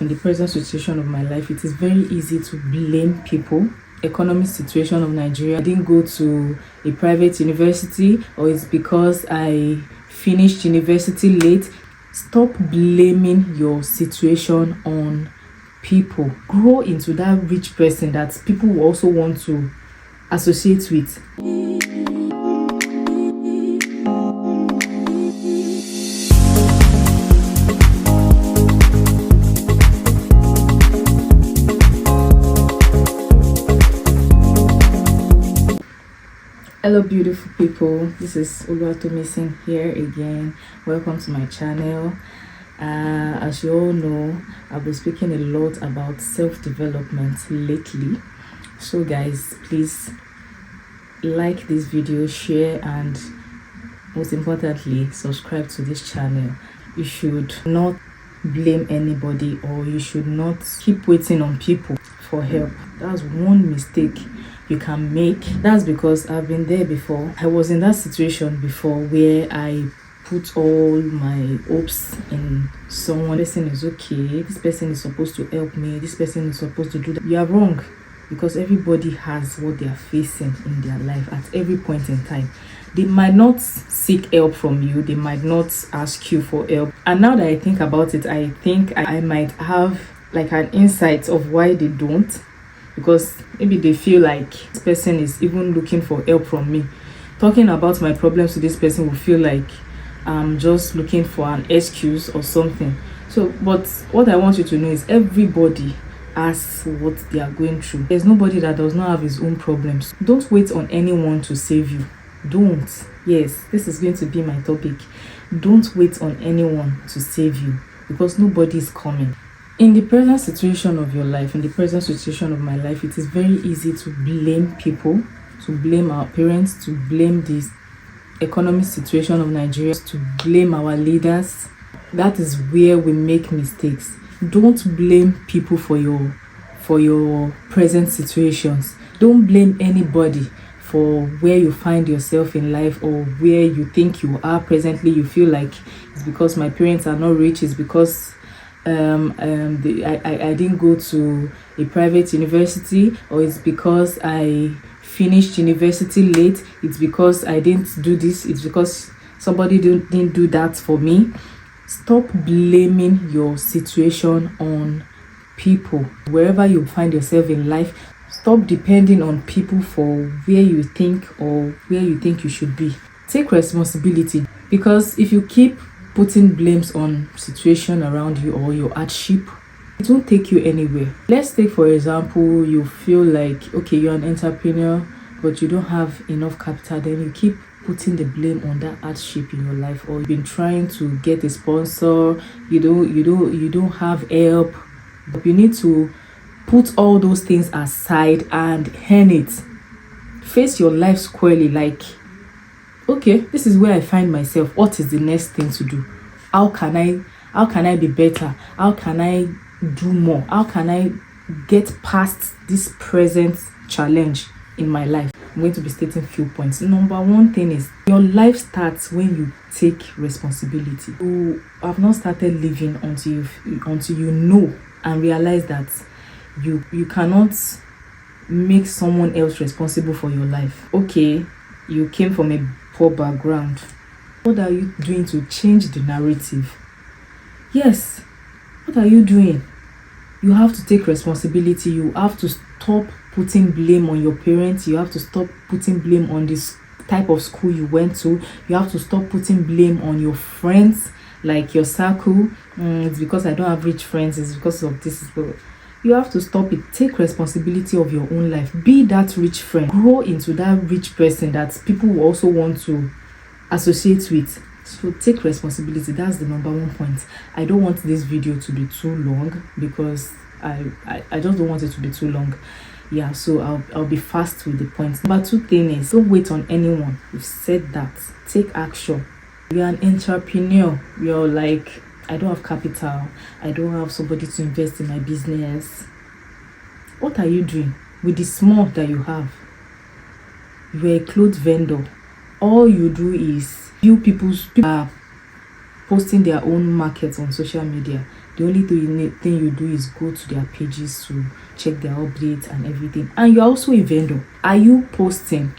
In the present situation of my life, it is very easy to blame people. Economic situation of Nigeria, I didn't go to a private university, or it's because I finished university late. Stop blaming your situation on people. Grow into that rich person that people will also want to associate with. Hello beautiful people, this is Oluwatomisin here again. Welcome to my channel. As you all know, I've been speaking a lot about self-development lately. So guys, please like this video, share, and most importantly, subscribe to this channel. You should not blame anybody, or you should not keep waiting on people for help. That's one mistake you can make. That's because I've been there before. I was in that situation before where I put all my hopes in someone. This person is okay, this person is supposed to help me, this person is supposed to do that. You are wrong, because everybody has what they are facing in their life at every point in time. They might not seek help from you, they might not ask you for help. And now that I think about it, I think I might have like an insight of why they don't, because maybe they feel like this person is even looking for help from me. Talking about my problems to this person will feel like I'm just looking for an excuse or something. So, but what I want you to know is everybody has what they are going through. There's nobody that does not have his own problems. Don't wait on anyone to save you. Don't. Yes, this is going to be my topic. Don't wait on anyone to save you, because nobody is coming. In the present situation of your life, in the present situation of my life, it is very easy to blame people, to blame our parents, to blame this economic situation of Nigeria, to blame our leaders. That is where we make mistakes. Don't blame people for your present situations. Don't blame anybody for where you find yourself in life, or where you think you are presently. You feel like it's because my parents are not rich, it's because I didn't go to a private university, or it's because I finished university late, it's because I didn't do this, it's because somebody didn't do that for me. Stop blaming your situation on people. Wherever you find yourself in life, stop depending on people for where you think you should be. Take responsibility, because if you keep putting blames on situation around you or your hardship, it won't take you anywhere. Let's take for example, you feel like, okay, you're an entrepreneur but you don't have enough capital. Then you keep putting the blame on that hardship in your life, or you've been trying to get a sponsor, you don't have help. But you need to put all those things aside and earn it. Face your life squarely, like, okay, this is where I find myself. What is the next thing to do? How can I be better? How can I do more? How can I get past this present challenge in my life? I'm going to be stating a few points. Number one thing is, your life starts when you take responsibility. You have not started living until you know and realize that you cannot make someone else responsible for your life. Okay, you came from a poor background. What are you doing to change the narrative? Yes, what are you doing? You have to take responsibility. You have to stop putting blame on your parents. You have to stop putting blame on this type of school you went to. You have to stop putting blame on your friends, like your circle. It's because I don't have rich friends, it's because of this. You have to stop it. Take responsibility of your own life. Be that rich friend. Grow into that rich person that people will also want to associate with. So take responsibility. That's the number one point. I don't want this video to be too long, because I just don't want it to be too long. Yeah, so I'll be fast with the points. Number two thing is, don't wait on anyone. We've said that. Take action. You're an entrepreneur. You're like, I don't have capital, I don't have somebody to invest in my business. What are you doing with the small that you have? You're a clothes vendor. All you do is people are posting their own markets on social media. The only thing you do is go to their pages to check their updates and everything. And you're also a vendor. Are you posting?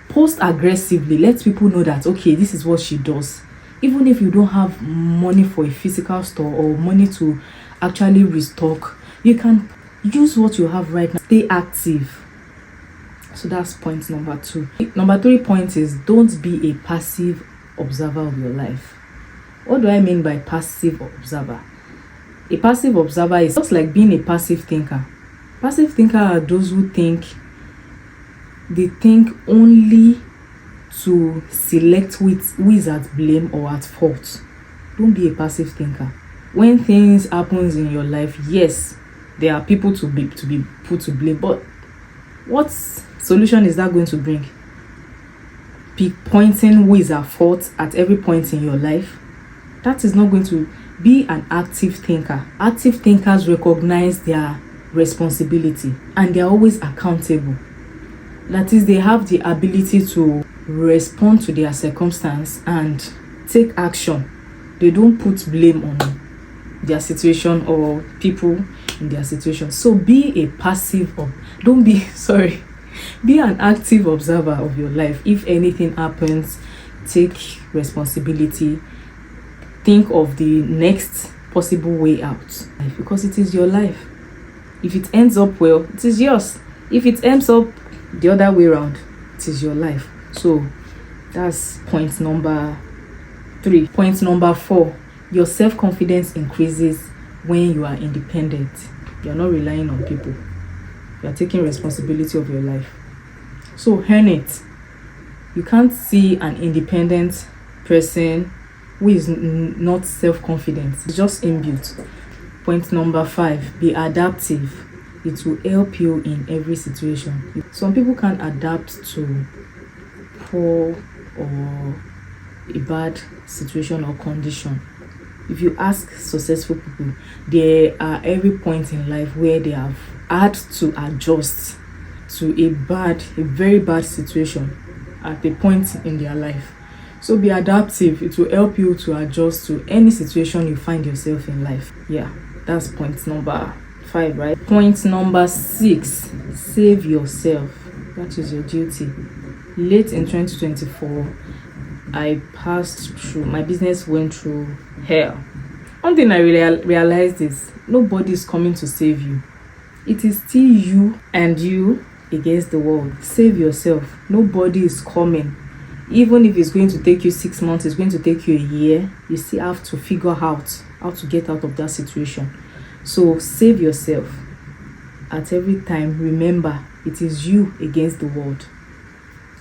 Post aggressively. Let people know that, okay, this is what she does. Even if you don't have money for a physical store or money to actually restock, you can use what you have right now. Stay active. So that's point number 2. Number 3 point is, don't be a passive observer of your life. What do I mean by passive observer? A passive observer is just like being a passive thinker. Passive thinker are those who think only to select who is at blame or at fault. Don't be a passive thinker. When things happens in your life, yes, there are people to be put to blame, but what solution is that going to bring? Pointing who is at fault at every point in your life? That is not going to be an active thinker. Active thinkers recognize their responsibility and they are always accountable. That is, they have the ability to respond to their circumstance and take action. They don't put blame on their situation or people in their situation. So be a passive be an active observer of your life. If anything happens, take responsibility. Think of the next possible way out, because it is your life. If it ends up well, it is yours. If it ends up the other way around, it is your life. So that's point number 3. Point number 4, your self-confidence increases when you are independent. You're not relying on people. You're taking responsibility of your life. So earn it. You can't see an independent person who is not self-confident. It's just inbuilt. Point number 5, be adaptive. It will help you in every situation. Some people can adapt to poor or a bad situation or condition. If you ask successful people, there are every point in life where they have had to adjust to a very bad situation at a point in their life. So be adaptive. It will help you to adjust to any situation you find yourself in life. Yeah, that's point number 5, right? Point number 6, save yourself. That is your duty. Late in 2024, my business went through hell. One thing I realized is nobody is coming to save you. It is still you and you against the world. Save yourself. Nobody is coming. Even if it's going to take you 6 months, it's going to take you a year, you still have to figure out how to get out of that situation. So save yourself. At every time, remember, it is you against the world.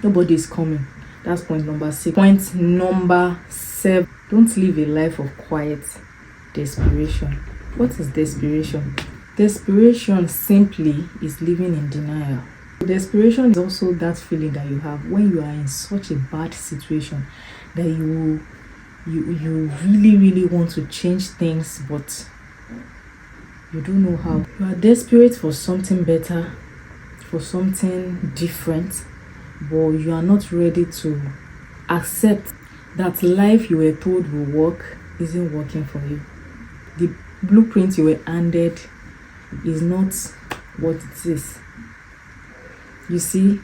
Nobody is coming. That's point number 6. Point number 7, don't live a life of quiet desperation. What is desperation? Desperation simply is living in denial. Desperation is also that feeling that you have when you are in such a bad situation that you really want to change things, but you don't know how. You are desperate for something better, for something different, but you are not ready to accept that life you were told will work isn't working for you. The blueprint you were handed is not what it is. You see,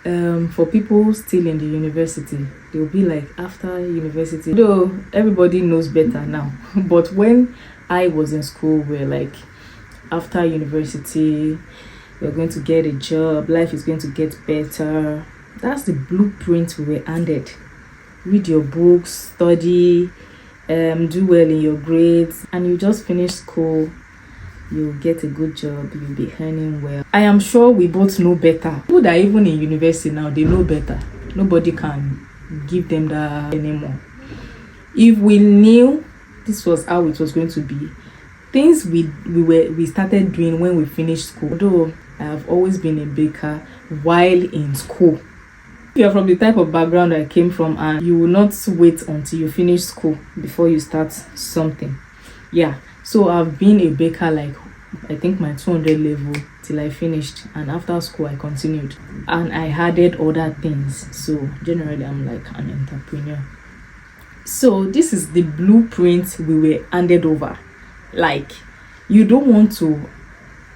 for people still in the university, they'll be like, after university, though everybody knows better now, but when I was in school, we're like, after university, you're going to get a job, life is going to get better. That's the blueprint we were handed. Read your books, study, do well in your grades, and you just finish school, you'll get a good job, you'll be earning well. I am sure we both know better. People that are even in university now, they know better. Nobody can give them that anymore. If we knew this was how it was going to be, things we started doing when we finished school. Though I have always been a baker while in school. If you're from the type of background I came from, and you will not wait until you finish school before you start something. Yeah, so I've been a baker like I think my 200 level till I finished, and after school I continued and I added other things. So generally I'm like an entrepreneur. So this is the blueprint we were handed over. Like, you don't want to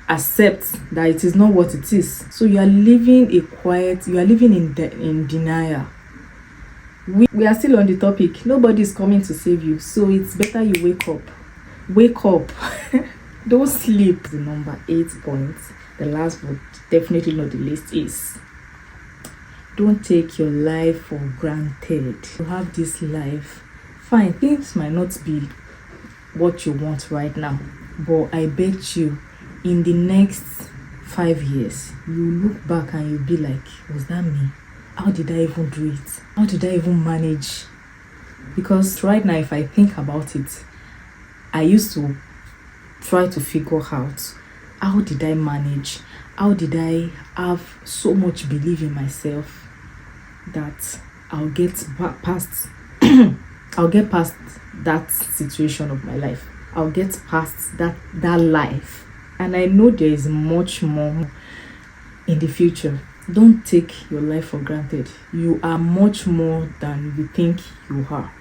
accept that it is not what it is, so you are living in denial. We are still on the topic. Nobody is coming to save you, so it's better you wake up. Don't sleep. The number 8 point, the last but definitely not the least, is don't take your life for granted. You have this life. Fine, things might not be what you want right now, but I bet you in the next 5 years you look back and you'll be like, was that me? How did I even do it? How did I even manage? Because right now, if I think about it, I used to try to figure out, how did I manage? How did I have so much belief in myself that I'll get past I'll get past that situation of my life. I'll get past that life. And I know there is much more in the future. Don't take your life for granted. You are much more than you think you are.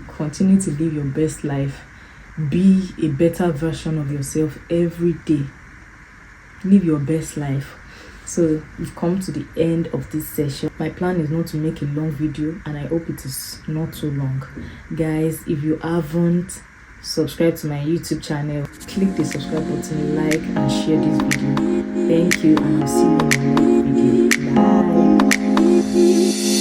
Continue to live your best life. Be a better version of yourself every day. Live your best life. So we've come to the end of this session. My plan is not to make a long video, and I hope it is not too long. Guys, if you haven't subscribed to my YouTube channel, click the subscribe button, like and share this video. Thank you, and I'll see you in my next video. Bye.